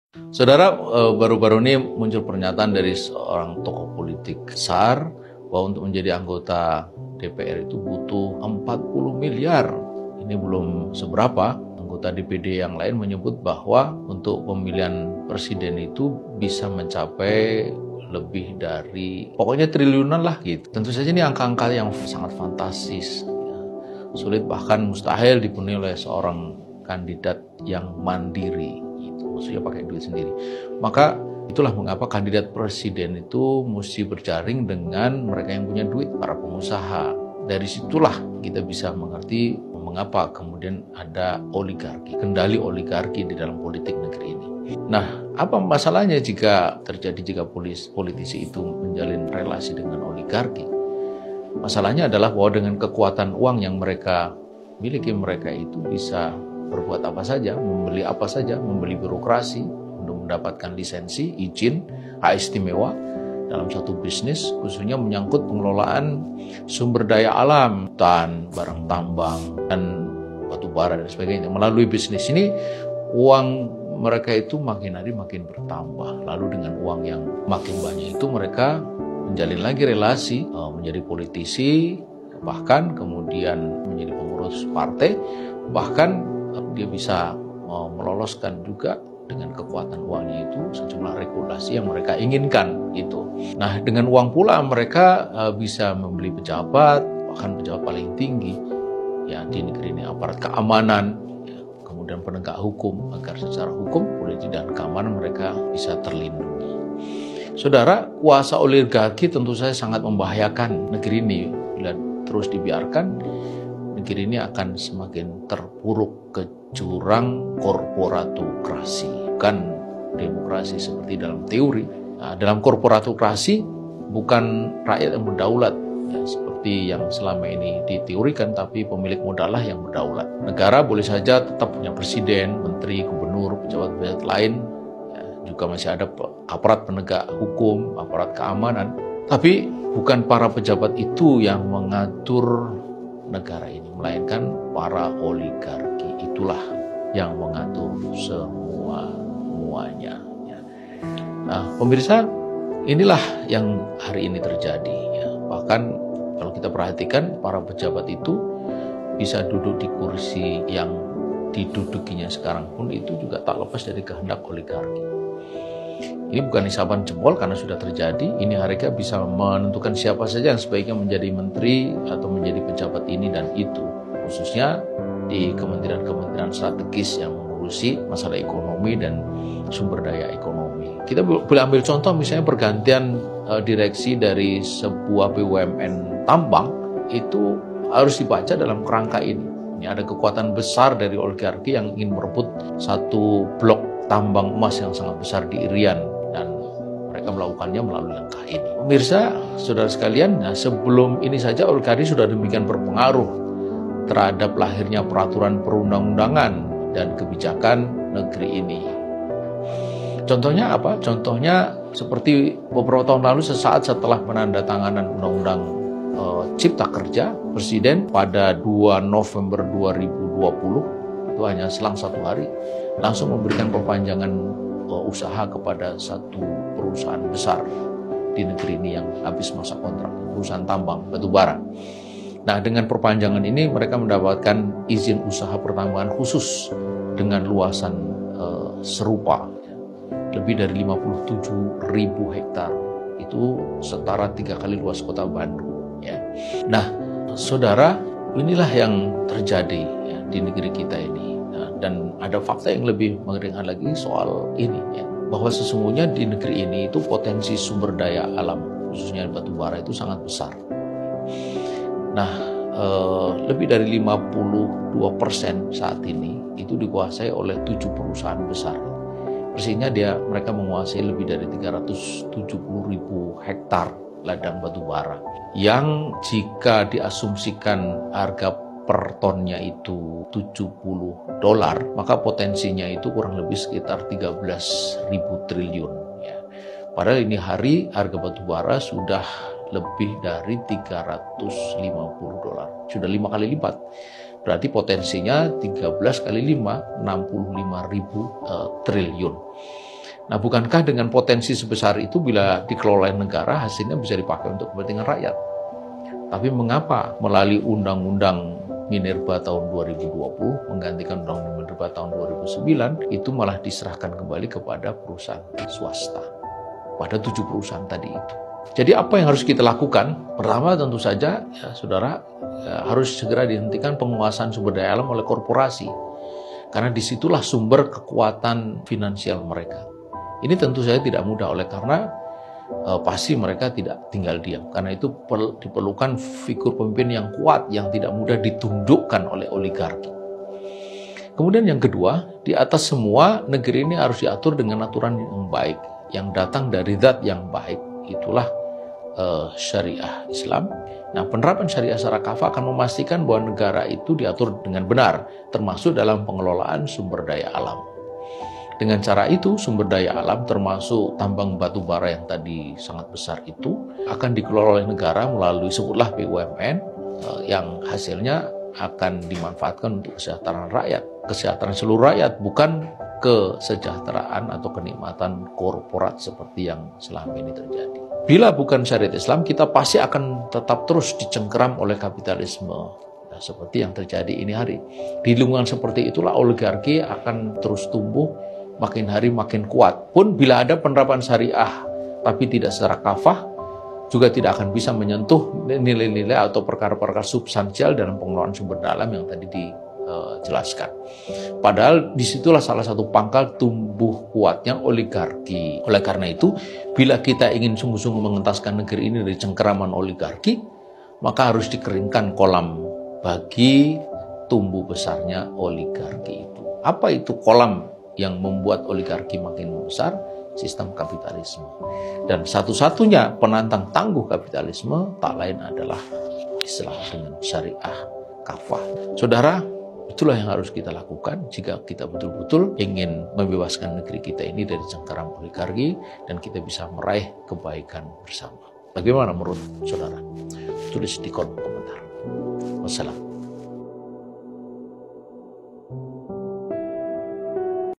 Saudara, baru-baru ini muncul pernyataan dari seorang tokoh politik besar bahwa untuk menjadi anggota DPR itu butuh 40 miliar. Ini belum seberapa. Anggota DPD yang lain menyebut bahwa untuk pemilihan presiden itu bisa mencapai lebih dari pokoknya triliunan lah gitu. Tentu saja ini angka-angka yang sangat fantastis. Sulit bahkan mustahil dipenuhi oleh seorang kandidat yang mandiri. Maksudnya pakai duit sendiri. Maka itulah mengapa kandidat presiden itu mesti berjaring dengan mereka yang punya duit, para pengusaha. Dari situlah kita bisa mengerti mengapa kemudian ada oligarki, kendali oligarki di dalam politik negeri ini. Nah, apa masalahnya jika politisi itu menjalin relasi dengan oligarki? Masalahnya adalah bahwa dengan kekuatan uang yang mereka miliki, mereka itu bisa berbuat apa saja, membeli apa saja, membeli birokrasi untuk mendapatkan lisensi, izin, hak istimewa dalam satu bisnis, khususnya menyangkut pengelolaan sumber daya alam, hutan, barang tambang, dan batu bara dan sebagainya. Melalui bisnis ini, uang mereka itu makin hari makin bertambah. Lalu dengan uang yang makin banyak itu mereka menjalin lagi relasi, menjadi politisi, bahkan kemudian menjadi pengurus partai, bahkan dia bisa meloloskan juga dengan kekuatan uangnya itu sejumlah regulasi yang mereka inginkan gitu. Nah, dengan uang pula mereka bisa membeli pejabat, bahkan pejabat paling tinggi ya di negeri ini, aparat keamanan, ya, kemudian penegak hukum, agar secara hukum, politik dan keamanan mereka bisa terlindungi. Saudara, kuasa oligarki tentu saja sangat membahayakan negeri ini. Bila terus dibiarkan, negeri ini akan semakin terpuruk ke jurang korporatokrasi, bukan demokrasi seperti dalam teori. Nah, dalam korporatokrasi bukan rakyat yang berdaulat ya, seperti yang selama ini diteorikan, tapi pemilik modal lah yang berdaulat. Negara boleh saja tetap punya presiden, menteri, gubernur, pejabat-pejabat lain, ya, juga masih ada aparat penegak hukum, aparat keamanan, tapi bukan para pejabat itu yang mengatur negara ini, melainkan para oligarki. Itulah yang mengatur semuanya. Nah, pemirsa, inilah yang hari ini terjadi. Ya. Bahkan kalau kita perhatikan, para pejabat itu bisa duduk di kursi yang didudukinya sekarang pun itu juga tak lepas dari kehendak oligarki. Ini bukan isapan jempol karena sudah terjadi. Ini mereka bisa menentukan siapa saja yang sebaiknya menjadi menteri atau menjadi pejabat ini dan itu. Khususnya di kementerian-kementerian strategis yang mengurusi masalah ekonomi dan sumber daya ekonomi. Kita boleh ambil contoh misalnya pergantian direksi dari sebuah BUMN tambang itu harus dibaca dalam kerangka ini. Ini ada kekuatan besar dari oligarki yang ingin merebut satu blok tambang emas yang sangat besar di Irian dan mereka melakukannya melalui langkah ini. Pemirsa, saudara sekalian, nah sebelum ini saja oligarki sudah demikian berpengaruh terhadap lahirnya peraturan perundang-undangan dan kebijakan negeri ini. Contohnya apa? Contohnya seperti beberapa tahun lalu sesaat setelah penandatanganan Undang-Undang Cipta Kerja, Presiden pada 2 November 2020, itu hanya selang 1 hari, langsung memberikan perpanjangan usaha kepada satu perusahaan besar di negeri ini yang habis masa kontrak, perusahaan tambang batubara. Nah, dengan perpanjangan ini mereka mendapatkan izin usaha pertambangan khusus dengan luasan serupa lebih dari 57.000 hektar. Itu setara 3 kali luas kota Bandung. Ya. Nah, saudara, inilah yang terjadi ya, di negeri kita ini. Nah, dan ada fakta yang lebih mengerikan lagi soal ini, ya, bahwa sesungguhnya di negeri ini itu potensi sumber daya alam, khususnya batu bara itu sangat besar. Nah, lebih dari 52% saat ini itu dikuasai oleh 7 perusahaan besar. Persisnya mereka menguasai lebih dari 370.000 hektar ladang batu bara yang jika diasumsikan harga per tonnya itu $70, maka potensinya itu kurang lebih sekitar 13.000 triliun. Ya. Padahal ini hari harga batu bara sudah lebih dari $350. Sudah 5 kali lipat. Berarti potensinya 13 kali 5, 65.000 triliun. Nah, bukankah dengan potensi sebesar itu bila dikelola negara hasilnya bisa dipakai untuk kepentingan rakyat? Tapi mengapa melalui Undang-Undang Minerba tahun 2020 menggantikan Undang-Undang Minerba tahun 2009 itu malah diserahkan kembali kepada perusahaan swasta pada 7 perusahaan tadi itu. Jadi apa yang harus kita lakukan? Pertama tentu saja ya, saudara harus segera dihentikan penguasaan sumber daya alam oleh korporasi. Karena disitulah sumber kekuatan finansial mereka. Ini tentu saja tidak mudah oleh karena pasti mereka tidak tinggal diam. Karena itu diperlukan figur pemimpin yang kuat yang tidak mudah ditundukkan oleh oligarki. Kemudian yang kedua, di atas semua negeri ini harus diatur dengan aturan yang baik, yang datang dari zat yang baik. Itulah syariah Islam. Nah, penerapan syariah secara kafah akan memastikan bahwa negara itu diatur dengan benar, termasuk dalam pengelolaan sumber daya alam. Dengan cara itu, sumber daya alam termasuk tambang batu bara yang tadi sangat besar itu akan dikelola oleh negara melalui sebutlah BUMN yang hasilnya akan dimanfaatkan untuk kesejahteraan rakyat. Kesejahteraan seluruh rakyat, bukan kesejahteraan atau kenikmatan korporat seperti yang selama ini terjadi. Bila bukan syariat Islam, kita pasti akan tetap terus dicengkeram oleh kapitalisme. Nah, seperti yang terjadi ini hari. Di lingkungan seperti itulah oligarki akan terus tumbuh, makin hari makin kuat. Pun bila ada penerapan syariah, tapi tidak secara kafah, juga tidak akan bisa menyentuh nilai-nilai atau perkara-perkara substansial dalam pengelolaan sumber daya alam yang tadi dijelaskan. Padahal disitulah salah satu pangkal tumbuh kuatnya oligarki. Oleh karena itu, bila kita ingin sungguh-sungguh mengentaskan negeri ini dari cengkeraman oligarki, maka harus dikeringkan kolam bagi tumbuh besarnya oligarki itu. Apa itu kolam yang membuat oligarki makin membesar? Sistem kapitalisme. Dan satu-satunya penantang tangguh kapitalisme tak lain adalah Islam dengan syariah kafah. Saudara, itulah yang harus kita lakukan jika kita betul-betul ingin membebaskan negeri kita ini dari cengkeram oligarki dan kita bisa meraih kebaikan bersama. Bagaimana menurut saudara? Tulis di kolom komentar. Wassalam.